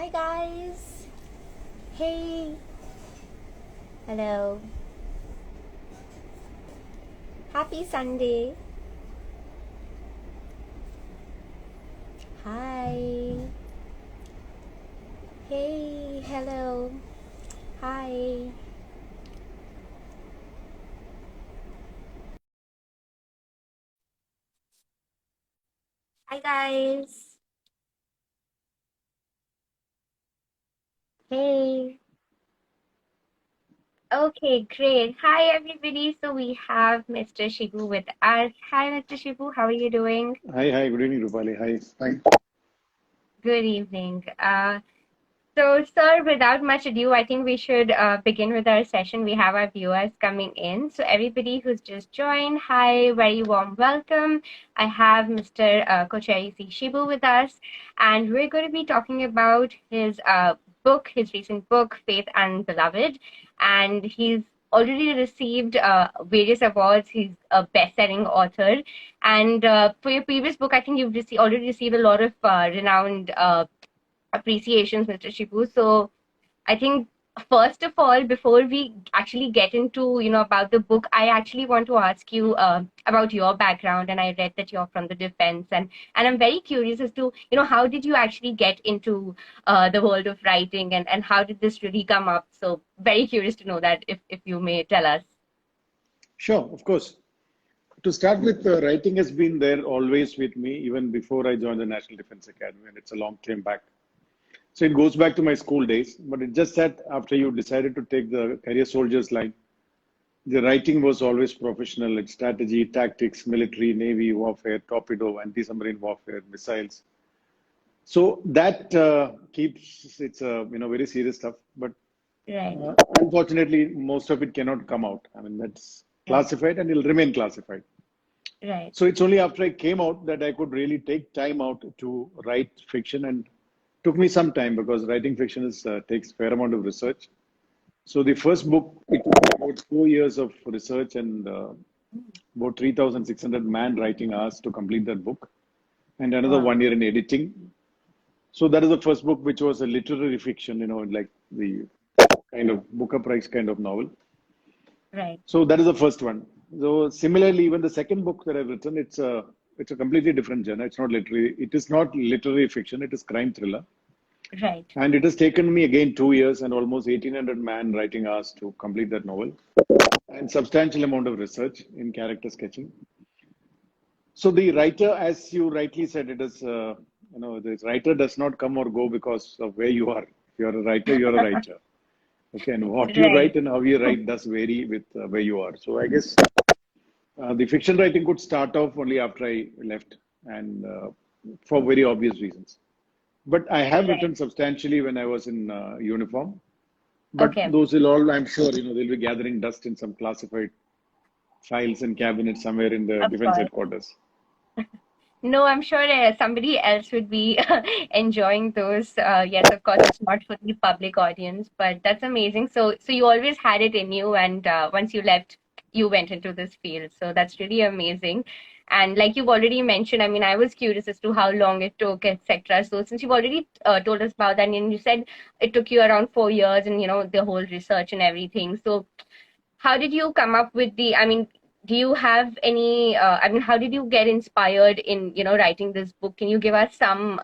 Hi guys. Hey. Hello. Happy Sunday. Hi. Hey. Hello. Hi. Hi guys. Hey. Okay, great. Hi everybody. So we have Mr. Shibu with us. Hi Mr. Shibu, how are you doing? Hi. Good evening, Rupaali. Hi. Fine. Good evening. So, sir, without much ado, I think we should begin with our session. We have our viewers coming in. So, everybody who's just joined, hi, very warm welcome. I have Mr. Kochery C Shibu with us, and we're going to be talking about his book, his recent book, Faith and Beloved. And he's already received various awards. He's a best-selling author. And for your previous book, I think you've already received a lot of renowned appreciations, Mr. Shibu. So I think first of all, before we actually get into about the book, I actually want to ask you about your background. And I read that you're from the defense, and I'm very curious as to how did you actually get into the world of writing, and how did this really come up? So very curious to know that if you may tell us. Sure, of course. To start with, writing has been there always with me, even before I joined the National Defense Academy, and it's a long time back. So it goes back to my school days, but it just that after you decided to take the career soldiers line, the writing was always professional. It's strategy, tactics, military, navy, warfare, torpedo, anti-submarine warfare, missiles. So that keeps it's very serious stuff. But Right. unfortunately, most of it cannot come out. I mean, that's Right. classified and will remain classified. Right. So it's only after I came out that I could really take time out to write fiction, and took me some time because writing fiction takes fair amount of research. So the first book, it took about 4 years of research and about 3,600 man writing hours to complete that book, and another Wow. 1 year in editing. So that is the first book, which was a literary fiction, like the kind of Booker Prize kind of novel. Right. So that is the first one. So similarly, even the second book that I've written, it's a completely different genre. It's not literary. It is not literary fiction. It is crime thriller, Right. and it has taken me again 2 years and almost 1,800 man writing hours to complete that novel, and substantial amount of research in character sketching. So the writer, as you rightly said, it is the writer does not come or go because of where you are. If you're a writer, you're a writer. Okay, and what you Right. write and how you write does vary with where you are. So I guess the fiction writing could start off only after I left, and for very obvious reasons. But I have Right. written substantially when I was in uniform. But Okay. those will all, I'm sure, they'll be gathering dust in some classified files and cabinets somewhere in the Of defense course. headquarters. No, I'm sure somebody else would be enjoying those. Yes, of course, it's not for the public audience, but that's amazing. So you always had it in you, and once you left, you went into this field. So that's really amazing. And like you've already mentioned, I mean, I was curious as to how long it took, etc. So since you've already told us about that, and you said it took you around 4 years, and the whole research and everything. So how did you come up with the, I mean, do you have any I mean, how did you get inspired in writing this book? Can you give us some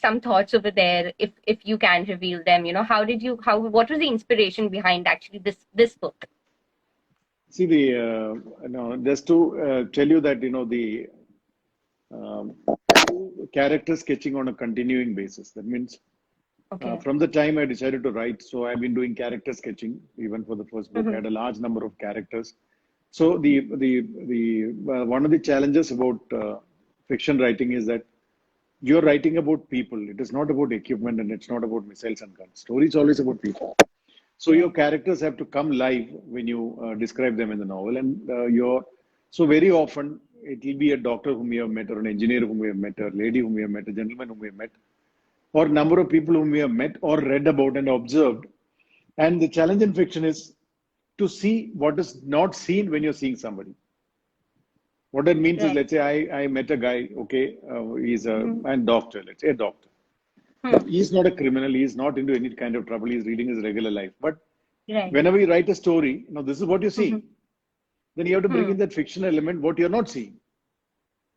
some thoughts over there, if you can reveal them? How did you how what was the inspiration behind actually this book? See, just to tell you that, the um, character sketching on a continuing basis. That means Okay. from the time I decided to write, so I've been doing character sketching even for the first book. I Mm-hmm. had a large number of characters. So the one of the challenges about fiction writing is that you're writing about people. It is not about equipment, and it's not about missiles and guns. Story is always about people. So your Right. characters have to come live when you describe them in the novel, and so very often it will be a doctor whom you have met, or an engineer whom you have met, or a lady whom you have met, a gentleman whom you have met, or number of people whom we have met or read about and observed. And the challenge in fiction is to see what is not seen when you're seeing somebody. What that means is, Right. let's say I met a guy, okay, he's a Mm-hmm. and doctor, let's say a doctor. Hmm. He's not a criminal. He's not into any kind of trouble. He's leading his regular life. But Right. whenever you write a story, this is what you Mhm. see. Then you have to bring Hmm. in that fiction element, what you're not seeing.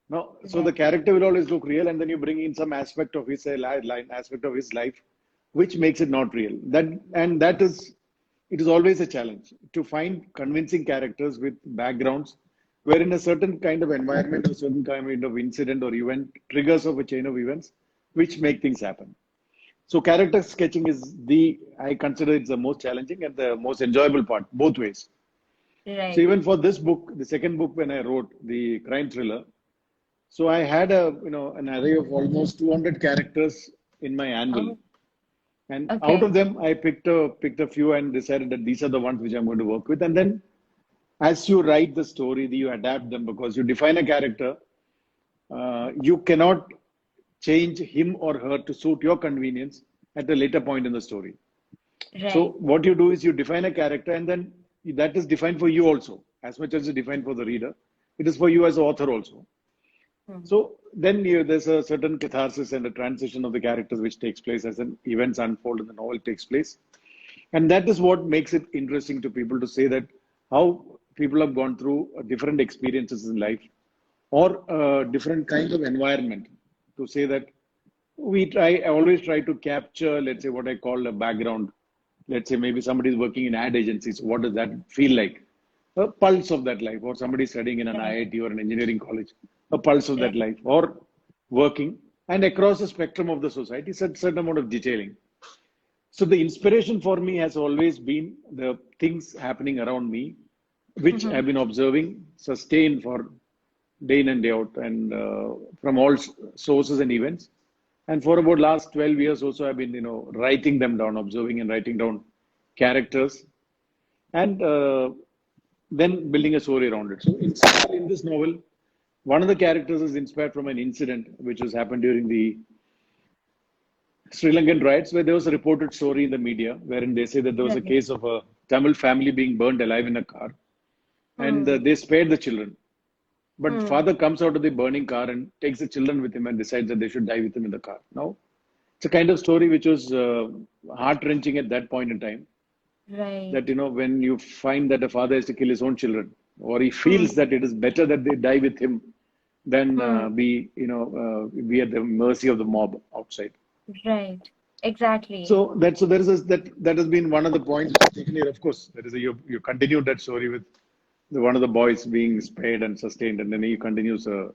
Now, so the Right. character will always look real, and then you bring in some aspect of his aspect of his life, which makes it not real. That is, it is always a challenge to find convincing characters with backgrounds where in a certain kind of environment, a certain kind of incident or event triggers of a chain of events, which make things happen. So character sketching is I consider it's the most challenging and the most enjoyable part, both ways. So Right. even for this book, the second book when I wrote the crime thriller, so I had an array of almost 200 characters in my anvil, Oh, and out okay. of them I picked a few and decided that these are the ones which I'm going to work with. And then as you write the story, you adapt them because you define a character. You cannot change him or her to suit your convenience at a later point in the story. So Right. what you do is you define a character, and then that is defined for you also, as much as it's defined for the reader. It is for you as the author also. Hmm. So then there's a certain catharsis and a transition of the characters which takes place as an events unfold and the novel takes place. And that is what makes it interesting to people to say that how people have gone through different experiences in life or a different kind of environment to say that I always try to capture, let's say, what I call a background. Let's say maybe somebody is working in ad agencies. What does that feel like? A pulse of that life, or somebody studying in an Right. IIT or an engineering college, a pulse of that Right. life, or working, and across the spectrum of the society, certain amount of detailing. So the inspiration for me has always been the things happening around me, which Mhm. I've been observing, sustained for day in and day out, and from all sources and events. And for about last 12 years also, I've been writing them down, observing and writing down characters, and then building a story around it. So in this novel, one of the characters is inspired from an incident which has happened during the Sri Lankan riots, where there was a reported story in the media wherein they say that there was a Right. case of a Tamil family being burned alive in a car, and Hmm. they spared the children. But Hmm. father comes out of the burning car and takes the children with him and decides that they should die with him in the car. Now, it's a kind of story which was heart wrenching at that point in time. That Right. when you find that a father has to kill his own children, or he Hmm. feels that it is better that they die with him than Hmm. be at the mercy of the mob outside. Right. Exactly. So there is that has been one of the points taken here. Of course, there is you continued that story with one of the boys being spared and sustained, and then he continues a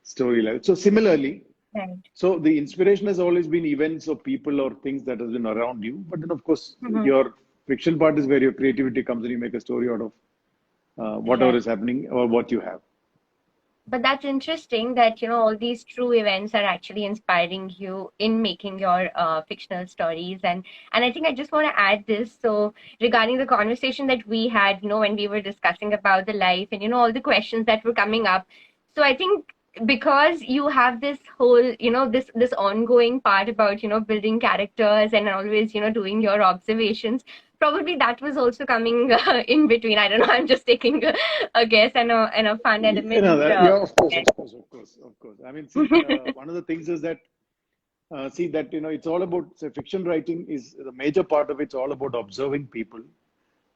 story like so. Similarly, Right. so the inspiration has always been events or people or things that has been around you. But then, of course, Mhm. your fiction part is where your creativity comes and you make a story out of whatever Right. is happening or what you have. But that's interesting that, all these true events are actually inspiring you in making your fictional stories. And I think I just want to add this. So regarding the conversation that we had, when we were discussing about the life and, all the questions that were coming up. So I think because you have this whole, this ongoing part about, building characters and always, doing your observations, probably that was also coming in between. I don't know. I'm just taking a guess and a fun element. Yeah, of course, of course, of course, of course. I mean, see, one of the things is that see that it's all about say, fiction writing is the major part of it's all about observing people,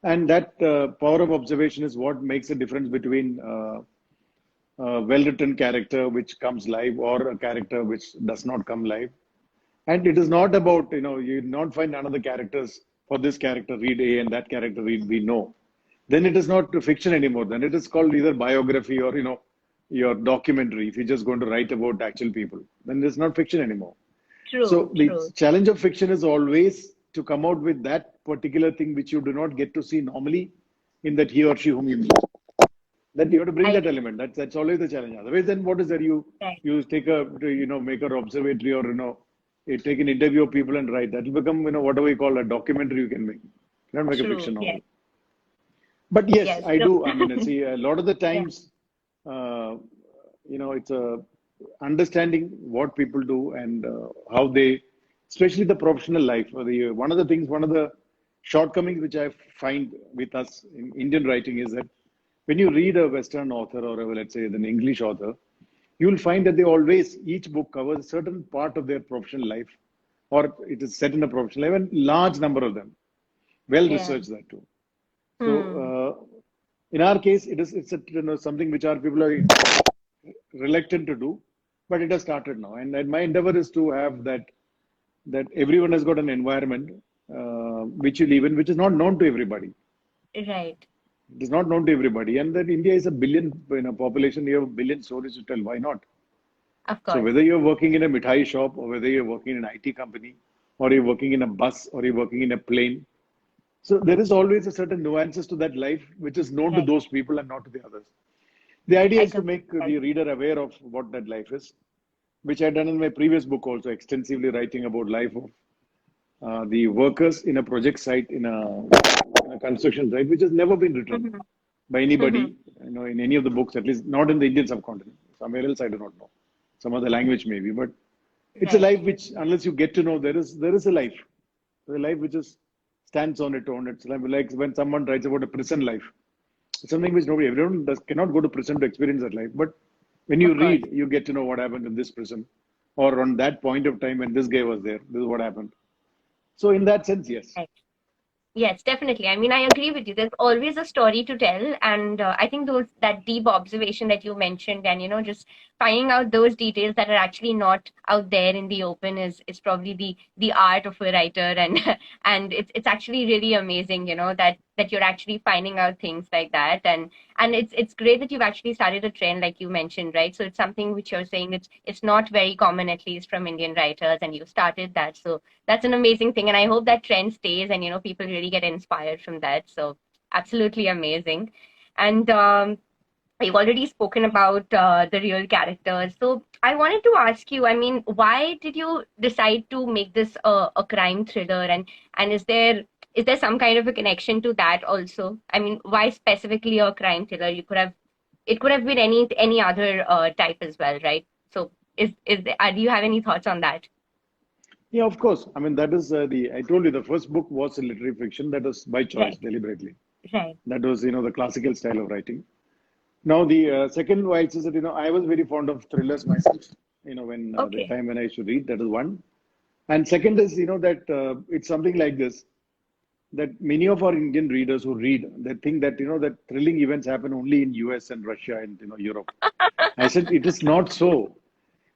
and that power of observation is what makes a difference between a well-written character which comes live or a character which does not come live. And it is not about you not find another characters for this character read A and that character read B. No, then it is not fiction anymore. Then it is called either biography or your documentary. If you're just going to write about actual people, then it's not fiction anymore. True, So the true. challenge of fiction is always to come out with that particular thing which you do not get to see normally in that he or she whom you meet. That you have to bring I that element. That's always the challenge. Otherwise, then what is that? right. You take make a observatory or you take an interview of people and write. That will become whatever you call a documentary you can make. You cannot make a True. fiction Yes. novel. But yes, Yes. I So do. I mean, I see a lot of the yeah. times, uh, it's a understanding what people do and how they, especially the professional life. Or one of the shortcomings which I find with us in Indian writing is that when you read a Western author or let's say an English author, you will find that they always each book covers a certain part of their professional life or it is set in a professional life, and large number of them, well Yeah. researched that too. So Hmm. in our case, it's something which our people are reluctant to do, but it has started now. And my endeavor is to have that everyone has got an environment which you live in, which is not known to everybody. Right. It is not known to everybody, and that India is a billion population. You have a billion stories to tell. Why not? Of So course. whether you're working in a mithai shop, or whether you're working in an IT company, or you're working in a bus, or you're working in a plane, so there is always a certain nuances to that life which is known to Right. those people and not to the others. The idea I is to completely make the agree. reader aware of what that life is, which I've done in my previous book also, extensively writing about life of the workers in a project site in a construction site, which has never been written Hmm. by Hmm. anybody, in any of the books, at least not in the Indian subcontinent. Somewhere else, I do not know. Some other language maybe, but it's a Right. life which, unless you get to know, there is a life. There's a life which is stands on its own. It's like when someone writes about a prison life. It's something which everyone cannot go to prison to experience that life. But when you Of course. read, you get to know what happened in this prison, or on that point of time when this guy was there. This is what happened. So in that sense, yes. Right. Yes, definitely. I mean, I agree with you. There's always a story to tell, and I think those that deep observation that you mentioned, and just finding out those details that are actually not out there in the open is probably the art of a writer, and and it's actually really amazing, that you're actually finding out things like that, and it's great that you've actually started a trend like you mentioned, right? So it's something which you're saying it's not very common, at least from Indian writers, and you started that. So that's an amazing thing, and I hope that trend stays, and people really get inspired from that. So absolutely amazing. And we've already spoken about the real characters, so I wanted to ask you, I mean, why did you decide to make this a crime thriller, and is there some kind of a connection to that also? I mean, why specifically a crime thriller? It could have been any other type as well, right? So do you have any thoughts on that? Yeah, of course. I mean, that is I told you the first book was a literary fiction that was by choice, Right. deliberately. Right. That was, the classical style of writing. Now, the second why is that, I was very fond of thrillers myself, when the Okay. time when I used to read, that is one. And second is, that it's something like this, that many of our Indian readers who read, they think that, that thrilling events happen only in US and Russia and, Europe. I said, it is not so.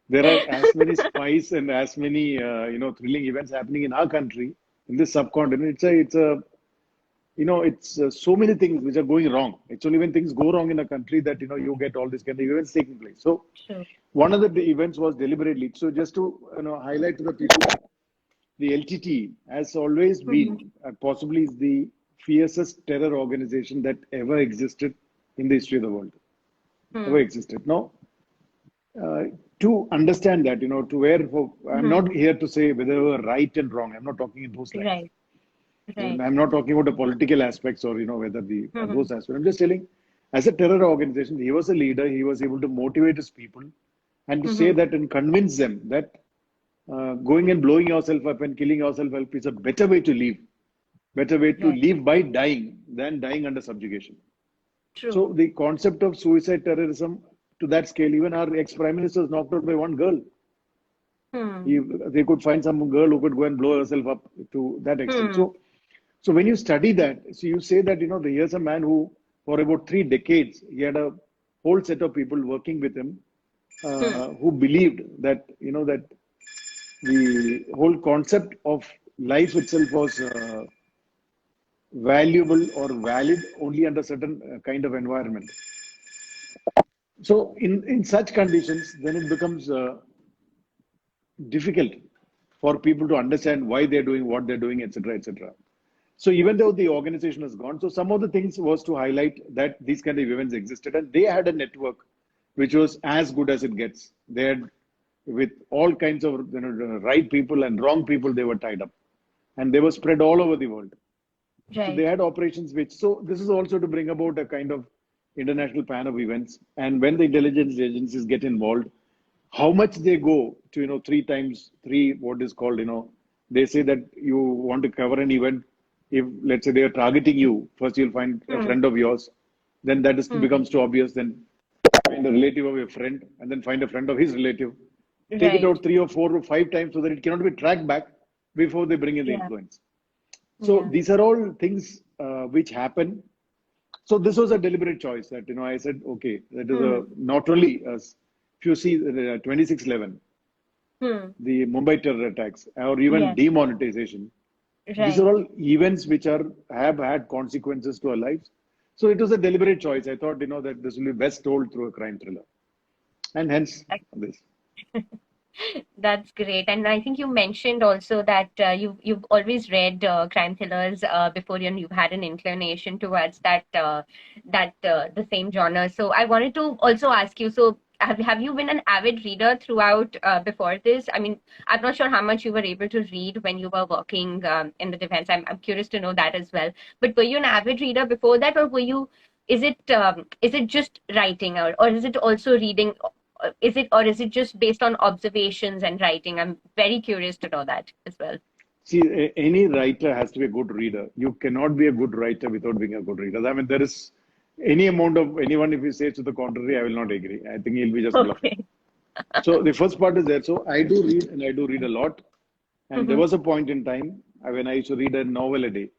There are as many spies and as many, thrilling events happening in our country, in this subcontinent. It's so many things which are going wrong. It's only when things go wrong in a country that, you get all these kind of events taking place. So True. one of the events was deliberately. So just to, highlight to the people, the LTT has always Hmm. been, possibly is the fiercest terror organization that ever existed in the history of the world. Ever Hmm. existed. Now, uh, to understand that, I'm Hmm. not here to say whether they were right and wrong. I'm not talking in those lines. Right. Right. I'm not talking about the political aspects or, whether Hmm. those aspects. I'm just telling, as a terror organization, he was a leader. He was able to motivate his people and to say Hmm. that and convince them that going and blowing yourself up and killing yourself up is a better way to live, better way to Right. live by dying than dying under subjugation. So True. the concept of suicide terrorism to that scale, even our ex-prime minister was knocked out by one girl. Hmm. He, they could find some girl who could go and blow herself up to that extent. Hmm. So when you study that, so you say that, here's a man who, for about 3 decades, he had a whole set of people working with him Hmm. who believed that, that the whole concept of life itself was valuable or valid only under certain kind of environment. So in such conditions, then it becomes difficult for people to understand why they're doing what they're doing, etc., etc. So even though the organization has gone, so some of the things was to highlight that these kind of events existed, and they had a network which was as good as it gets. They had with all kinds of right people and wrong people, they were tied up, and they were spread all over the world. So they Right. had operations which. So this is also to bring about a kind of international pan of events. And when the intelligence agencies get involved, how much they go to, three times three, what is called, they say that you want to cover an event. If let's say they are targeting you, first you'll find a Hmm. friend of yours, then that is Hmm. becomes too obvious. Then find a relative of your friend, and then find a friend of his relative. Take it Right. out 3 or 4 or 5 times so that it cannot be tracked back. before they bring in the Yeah. influence. So Yeah. these are all things which happen. So this was a deliberate choice that, I said, okay, that is a Hmm. not only as if you see 26/11, Hmm. the Mumbai terror attacks, or even Yes. demonetization. These are Right. all events which have had consequences to our lives. So it was a deliberate choice. I thought, that this will be best told through a crime thriller, and hence this. That's great. And I think you mentioned also that you've always read crime thrillers before, and you've had an inclination towards the same genre. So I wanted to also ask you, so have you been an avid reader throughout before this? I mean, I'm not sure how much you were able to read when you were working in the defense. I'm curious to know that as well. But were you an avid reader before that, or were you? Is it just writing, or is it also reading? Is it just based on observations and writing? I'm very curious to know that as well. See, any writer has to be a good reader. You cannot be a good writer without being a good reader. I mean, there is any amount of anyone, if he says to the contrary, I will not agree. I think he'll be just bluffing. Okay. So the first part is there. So I do read, and I do read a lot. And there Hmm. was a point in time when I used to read a novel a day.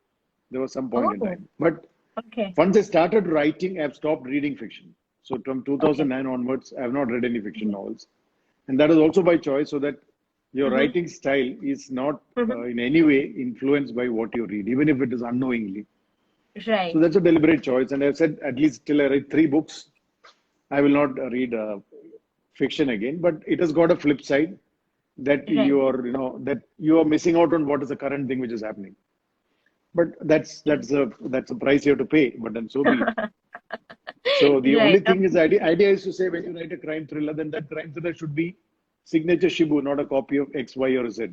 There was some point in Oh, time. But okay. once I started writing, I've stopped reading fiction. So from Okay. 2009 onwards, I have not read any fiction novels. And that is also by choice, so that your Hmm. writing style is not Hmm. in any way influenced by what you read, even if it is unknowingly. So Right. that's a deliberate choice. And I've said at least till I read 3 books, I will not read fiction again. But it has got a flip side that Right. that you are missing out on what is the current thing which is happening. But that's a price you have to pay. But then so be it. So the only Right. thing is, idea is to say when you write a crime thriller, then that crime thriller should be signature Shibu, not a copy of X, Y, or Z.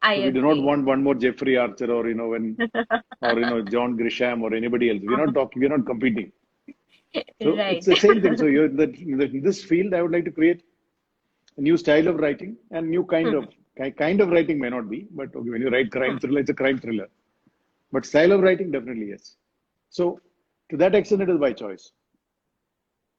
I So we do not agree. want one more Jeffrey Archer, or John Grisham or anybody else. We're not competing. So it's Right. the same thing. So in this field, I would like to create a new style of writing and new kind of writing may not be, but okay, when you write crime thriller, it's a crime thriller. But style of writing, definitely yes. So to that extent, it is by choice.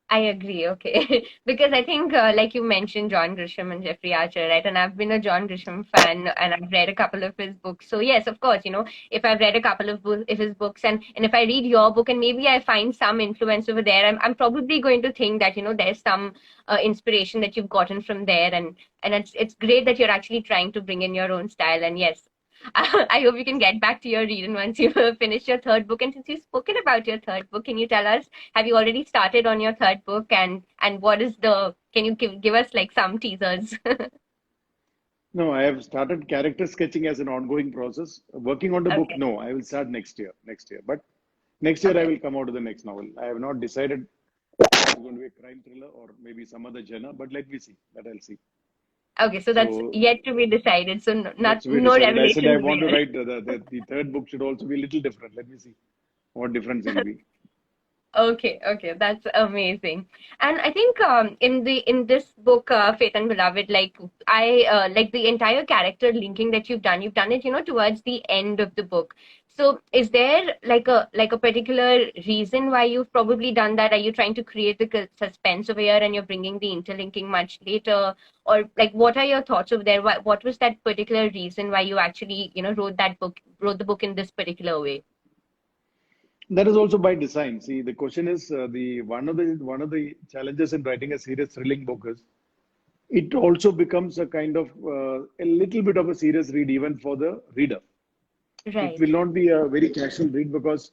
I agree. Okay. Because I think, like you mentioned, John Grisham and Jeffrey Archer, right? And I've been a John Grisham fan and I've read a couple of his books. So, yes, of course, if I've read a couple of his books and if I read your book and maybe I find some influence over there, I'm probably going to think that, there's some inspiration that you've gotten from there. And it's great that you're actually trying to bring in your own style. And yes, I hope you can get back to your reading once you finish your third book. And since you've spoken about your third book, can you tell us, have you already started on your third book? And what is can you give us like some teasers? No, I have started character sketching as an ongoing process. Working on the book, Okay. no, I will start next year. Next year, but next year I Okay. will come out with the next novel. I have not decided if it's going to be a crime thriller or maybe some other genre, but let me see. That I'll see. Okay. So that's So yet to be decided. So yet not to be no decided. I said I revelations want to there. write the third book should also be a little different. Let me see what difference it'll be. Okay, okay, that's amazing. And I think in this book, Faith and Beloved, like I like the entire character linking that you've done it, towards the end of the book. So is there like a particular reason why you've probably done that? Are you trying to create the suspense over here and you're bringing the interlinking much later? Or like what are your thoughts over there? What was that particular reason why you actually, wrote the book in this particular way? That is also by design. See, the question is the one of the challenges in writing a serious thrilling book is it also becomes a kind of a little bit of a serious read even for the reader. It will Right, not be a very casual read because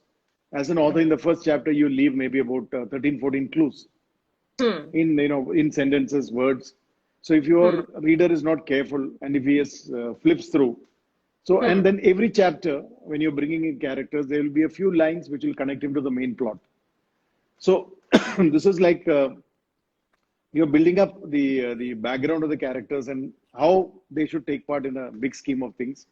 as an author in right. the first chapter you leave maybe about 13 14 clues Hmm, in sentences, words. So if your hmm, reader is not careful and if he is flips through, so and hmm. then every chapter when you're bringing in characters, there will be a few lines which will connect him to the main plot. So this is like you're building up the background of the characters and how they should take part in a big scheme of things.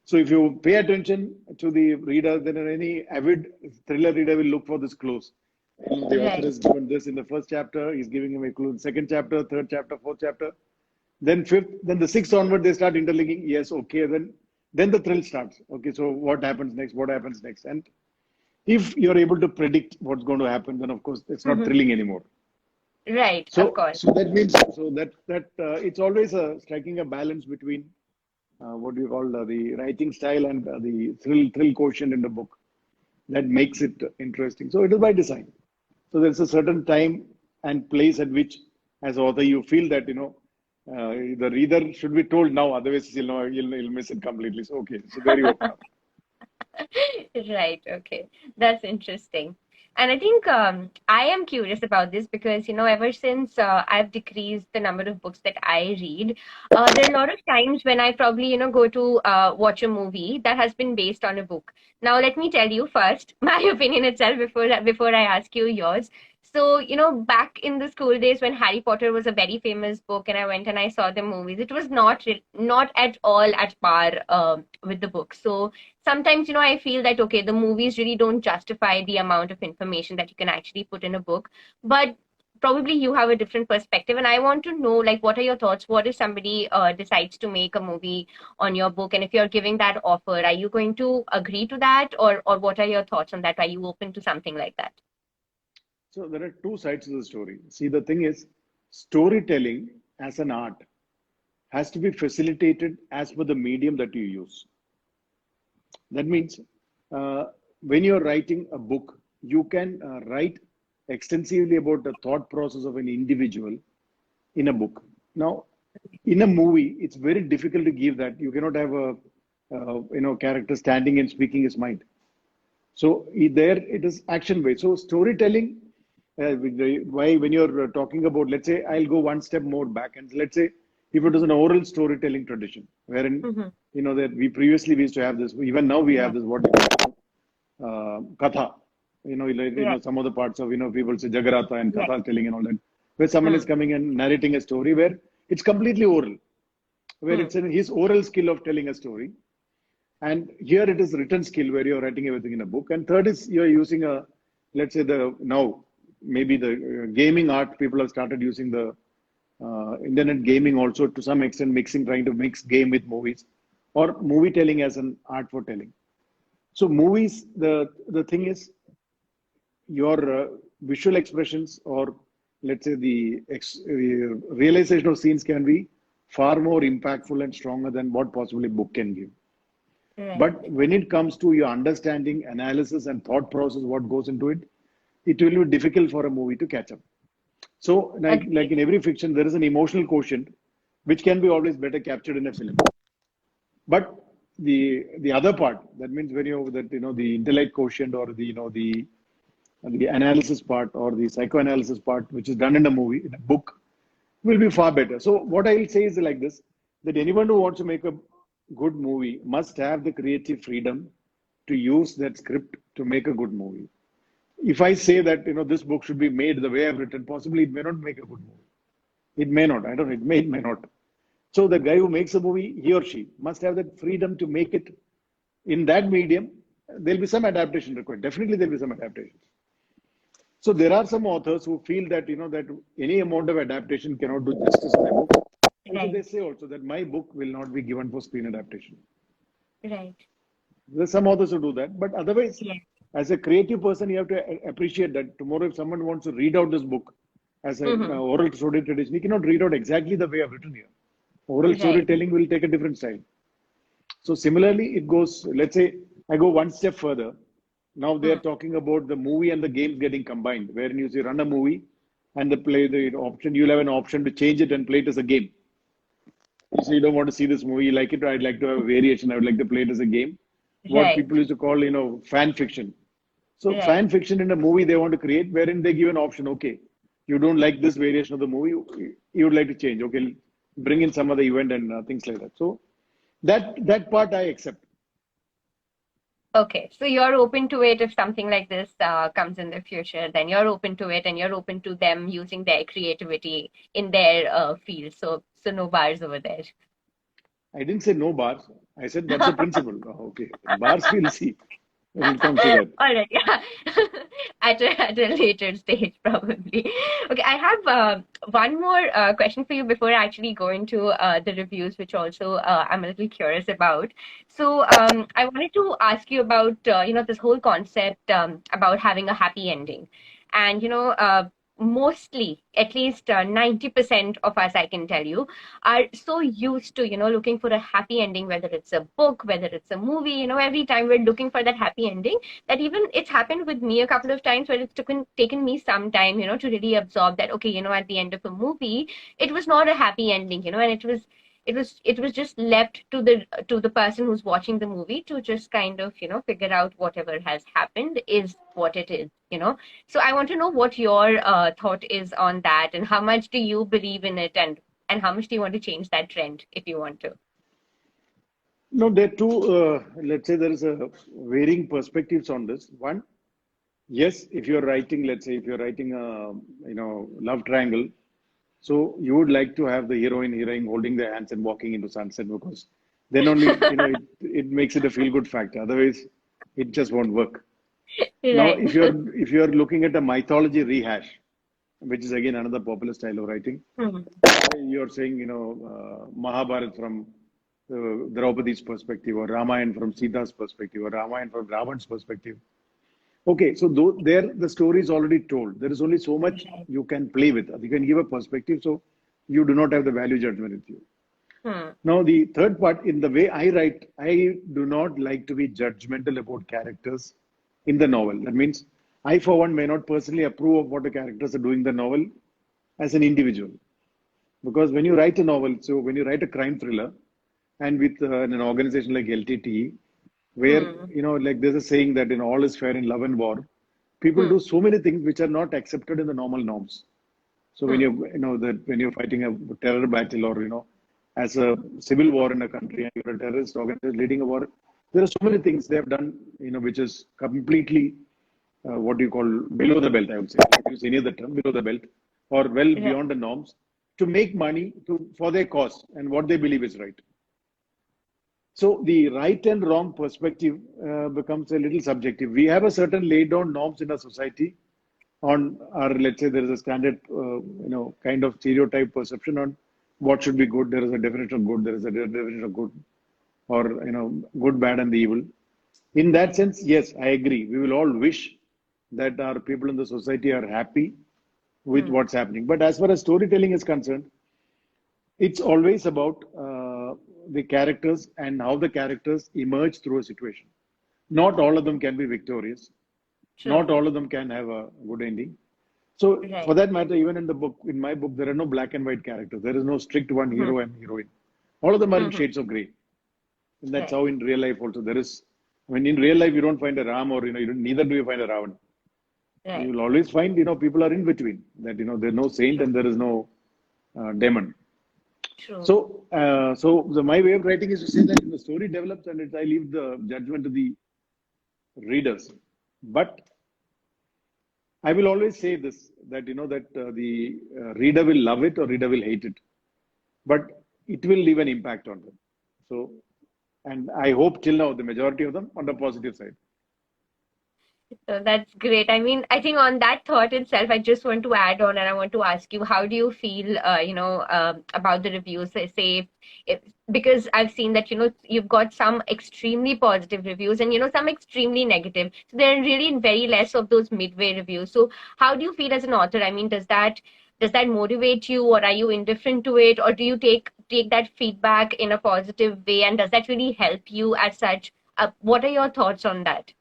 So if you pay attention to the reader, then any avid thriller reader will look for this clues. The author Right. has given this in the first chapter. He's giving him a clue in second chapter, third chapter, fourth chapter. Then fifth, then the sixth onward, they start interlinking. Yes, okay. Then the thrill starts. Okay, so what happens next? What happens next? And if you're able to predict what's going to happen, then of course it's not Mhm. thrilling anymore. Right, of So course. so that means so that it's always striking a balance between what do you call the writing style and the thrill quotient in the book that makes it interesting. So it is by design. So there's a certain time and place at which, as author, you feel that the reader should be told now, otherwise you'll miss it completely. So okay, so there you open up. Right. Okay. That's interesting. And I think I am curious about this because, ever since I've decreased the number of books that I read, there are a lot of times when I probably, go to watch a movie that has been based on a book. Now, let me tell you first my opinion itself before I ask you yours. So, back in the school days when Harry Potter was a very famous book and I went and I saw the movies, it was not at all at par with the book. So, sometimes I feel that okay, the movies really don't justify the amount of information that you can actually put in a book, but probably you have a different perspective, and I want to know, like, what are your thoughts? What if somebody decides to make a movie on your book, and if you're giving that offer, are you going to agree to that, or what are your thoughts on that? Are you open to something like that? So there are two sides to the story. See, the thing is, storytelling as an art has to be facilitated as per the medium that you use. That means uh, when you're writing a book, you can write extensively about the thought process of an individual in a book. Now, in a movie, it's very difficult to give that. You cannot have a character standing and speaking his mind. So there it is action based. So storytelling, why when you're talking about, let's say, I'll go one step more back and let's say if it was an oral storytelling tradition, wherein Mm-hmm. that we used to have this. Even now we Yeah. have this what you call katha. Yeah. Some of the parts of people say jagarata and Yeah. katha telling and all that, where someone is Hmm. coming and narrating a story where it's completely oral, where Hmm. it's in his oral skill of telling a story. And here it is written skill where you're writing everything in a book. And third is you're using let's say now, maybe the gaming art, people have started using the internet gaming also to some extent, trying to mix game with movies or movie telling as an art for telling. So movies, the thing is your visual expressions or let's say the realization of scenes can be far more impactful and stronger than what possibly book can give. Right. But when it comes to your understanding, analysis, and thought process, what goes into it, it will be difficult for a movie to catch up. So, like Agreed. in every fiction, there is an emotional quotient which can be always better captured in a film. But the other part, that means when the intellect quotient or the analysis part or the psychoanalysis part, which is done in a movie, in a book, will be far better. So what I will say is like this, that anyone who wants to make a good movie must have the creative freedom to use that script to make a good movie. If I say that this book should be made the way I've written, possibly it may not make a good movie. It may not. I don't know. It may not. So the guy who makes a movie, he or she must have that freedom to make it in that medium. There'll be some adaptation required. Definitely, there'll be some adaptations. So there are some authors who feel that that any amount of adaptation cannot do justice to my book. And so Right. they say also that my book will not be given for screen adaptation. Right. There's some authors who do that, but otherwise, Yeah. as a creative person, you have to appreciate that tomorrow, if someone wants to read out this book as an Mm-hmm. oral story tradition, he cannot read out exactly the way I've written here. Oral Right. storytelling will take a different style. So similarly, it goes. Let's say I go one step further. Now they are Hmm. talking about the movie and the games getting combined, wherein you say run a movie and the option. You'll have an option to change it and play it as a game. So you don't want to see this movie, you like it, I'd like to have a variation. I would like to play it as a game. What Right. people used to call, fan fiction. So Right. fan fiction in a movie they want to create, wherein they give an option. Okay, you don't like this variation of the movie, you would like to change. Okay, bring in some other event and things like that. So that part I accept. Okay, so you're open to it if something like this comes in the future, then you're open to it and you're open to them using their creativity in their field. So no bars over there. I didn't say no bars. I said that's a principle. Okay, bars we'll see when it comes to that. All right, yeah. At a later stage, probably. Okay, I have one more question for you before I actually go into the reviews, which also I'm a little curious about. So, I wanted to ask you about this whole concept about having a happy ending, and mostly, at least 90% of us, I can tell you, are so used to, looking for a happy ending, whether it's a book, whether it's a movie, every time we're looking for that happy ending, that even it's happened with me a couple of times where it's taken me some time, to really absorb that, okay, at the end of a movie, it was not a happy ending, and it was just left to the person who's watching the movie to just kind of figure out whatever has happened is what it is. So I want to know what your thought is on that, and how much do you believe in it, and how much do you want to change that trend if you want to? No, there are two, let's say there is a varying perspectives on this. One, yes, if you're writing, let's say if you're writing a, love triangle, so you would like to have the heroine holding their hands and walking into sunset because then only, it makes it a feel good factor. Otherwise, it just won't work. Now, Right. if you're looking at a mythology rehash, which is again another popular style of writing, Hmm. you're saying, Mahabharat from Draupadi's perspective, or Ramayana from Sita's perspective, or Ramayana from Ravan's perspective. Okay, so there the story is already told. There is only so much Right. you can play with. You can give a perspective, so you do not have the value judgment with you. Hmm. Now, the third part, in the way I write, I do not like to be judgmental about characters in the novel. That means I, for one, may not personally approve of what the characters are doing in the novel as an individual. Because when you write a novel, so when you write a crime thriller, and with an organization like LTT, where, Hmm. like there's a saying that in all is fair in love and war, people Hmm. do so many things which are not accepted in the normal norms. So when Hmm. when you're fighting a terror battle, or as a civil war in a country, and you're a terrorist organization leading a war, there are so many things they have done, which is completely what do you call below the belt, I would say. I use any other term, below the belt, or well Right. beyond the norms, to make money for their cause and what they believe is right. So the right and wrong perspective becomes a little subjective. We have a certain laid down norms in our society on our, let's say there is a standard, kind of stereotype perception on what should be good. There is a definition of good. There is a definition of good, or, good, bad, and the evil. In that Right. sense, yes, I agree. We will all wish that our people in the society are happy with Hmm. what's happening. But as far as storytelling is concerned, it's always about the characters and how the characters emerge through a situation. Not all of them can be victorious. Not True. all of them can have a good ending. So, for Right. that matter, even in the book, in my book, there are no black and white characters. There is no strict one Hmm. hero and heroine. All of them are in Hmm. shades of gray. And that's Right. how in real life also there is. I mean, in real life, you don't find a Ram, or, neither do you find a Ravan. You Right. will always find, people are in between. That, there's no saint True. and there is no demon. True. So my way of writing is to say that the story develops, and I leave the judgment to the readers. But I will always say this, that that the reader will love it or reader will hate it, but it will leave an impact on them. So, and I hope till now the majority of them on the positive side. So that's great. I mean, I think on that thought itself, I just want to add on, and I want to ask you, how do you feel, about the reviews? Say, because I've seen that, you've got some extremely positive reviews and, some extremely negative. So there are really very less of those midway reviews. So how do you feel as an author? I mean, does that motivate you, or are you indifferent to it, or do you take that feedback in a positive way, and does that really help you as such? What are your thoughts on that?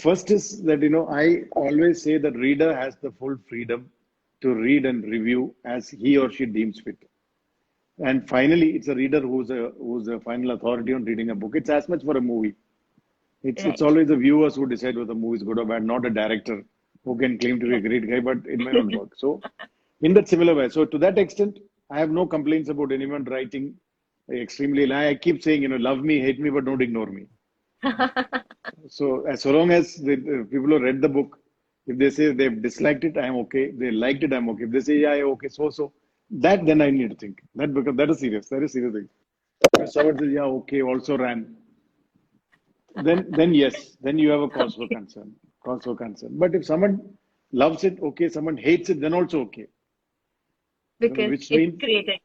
First is that, I always say that reader has the full freedom to read and review as he or she deems fit. And finally, it's a reader who's a final authority on reading a book. It's as much for a movie. It's Right. always the viewers who decide whether the movie is good or bad, not a director who can claim to be a great guy, but it may not work. So, in that similar way, so to that extent, I have no complaints about anyone writing extremely. I keep saying, love me, hate me, but don't ignore me. So long as the people who read the book, if they say they've disliked it, I'm okay. If they liked it, I'm okay. If they say, yeah, yeah, okay, so that, then I need to think that, because that is serious. That is serious thing. If someone says, yeah, okay, also ran, then yes, then you have a cause for concern. Cause for concern. But if someone loves it, okay. Someone hates it, then also okay. Because Which it's means created.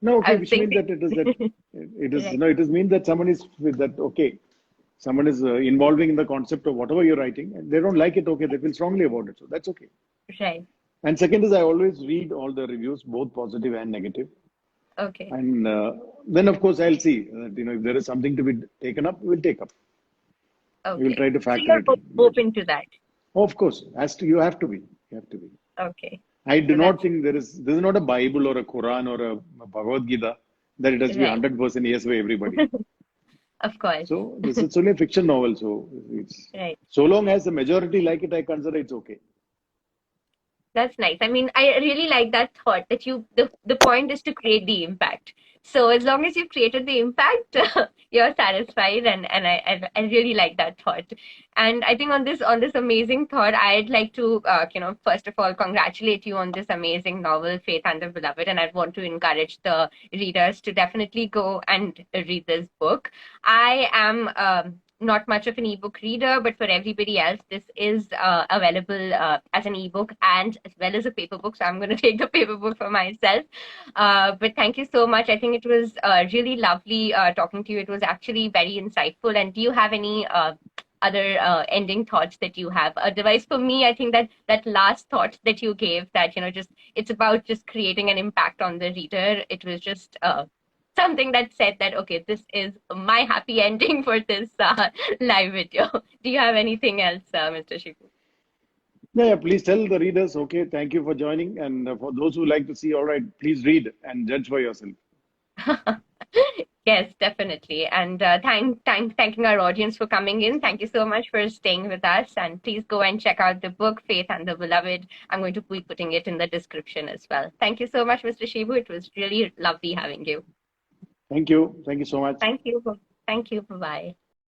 no, I okay. was Which saying, means that it is right. it is mean that someone is with that, okay. Someone is involving in the concept of whatever you're writing, and they don't like it, okay. They feel strongly about it, so that's okay. Right. And second is I always read all the reviews, both positive and negative. Okay. And then, of course, I'll see that, if there is something to be taken up, we'll take up. We will Okay. try to So factor you're it in. But open to that. of course, you have to be. You have to be. Okay. I do So not that's think this is not a Bible or a Quran or a Bhagavad Gita that it has to be right. 100% yes by everybody. Of course. So this is only a fiction novel. So it's Right. so long as the majority like it, I consider it's okay. That's nice. I mean, I really like that thought that the point is to create the impact. So as long as you've created the impact, you're satisfied, and I really like that thought. And I think on this amazing thought, I'd like to first of all congratulate you on this amazing novel, Faith and the Beloved, and I'd want to encourage the readers to definitely go and read this book. I am not much of an ebook reader, but for everybody else, this is available as an ebook and as well as a paper book. So I'm going to take the paper book for myself. But thank you so much. I think it was really lovely talking to you. It was actually very insightful. And do you have any other ending thoughts that you have? Otherwise, for me, I think that that last thought that you gave, that just it's about just creating an impact on the reader. It was just something that said that, okay, this is my happy ending for this live video. Do you have anything else, Mr. Shibu? Yeah, please tell the readers, okay, thank you for joining. And for those who like to see, all right, please read and judge for yourself. Yes, definitely. And thanking our audience for coming in. Thank you so much for staying with us. And please go and check out the book, Faith and the Beloved. I'm going to be putting it in the description as well. Thank you so much, Mr. Shibu. It was really lovely having you. Thank you. Thank you so much. Thank you. Thank you. Bye-bye.